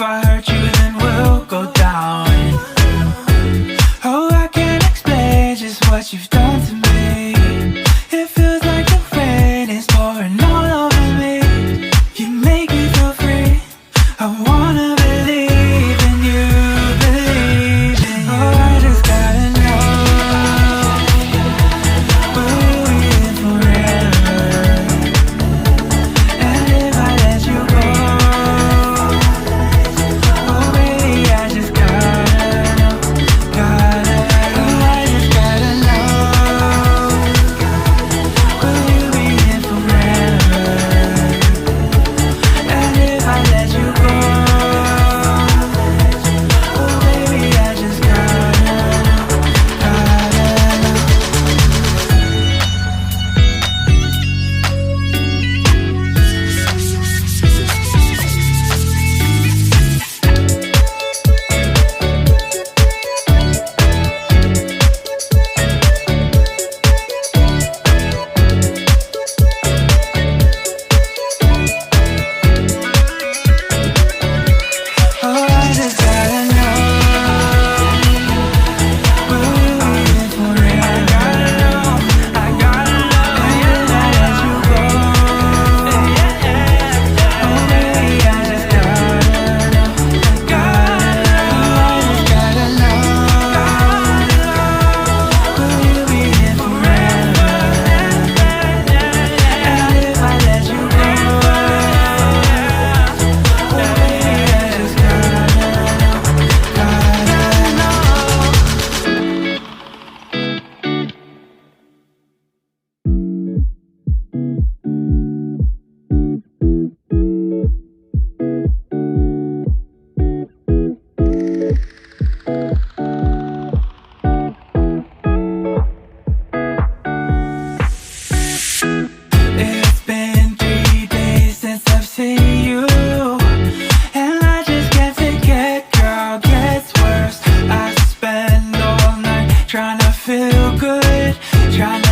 If I hurt you, then we'll go down. Oh, I can't explain just what you've done to me. It feels like the rain is pouring all over me. You make me feel free. I wanna believe in you, believe in you. Oh, I just gotta know, will we live forever? And if I let you go, oh baby, I just gotta know, gotta know. Oh, I just gotta know, will you be here forever? And if I let you go, oh baby, I just gotta know, gotta know. Oh, I just gotta know, will you be here forever? I gotta know, I gotta know. And if I let you go, oh baby, I just gotta know, gotta know. I just gotta know, will you be here forever? And if I let you go, oh baby, I just gotta know, gotta know. It's been 3 days since I've seen you, and I just can't forget, girl, gets worse. I spend all night trying to feel good, trying to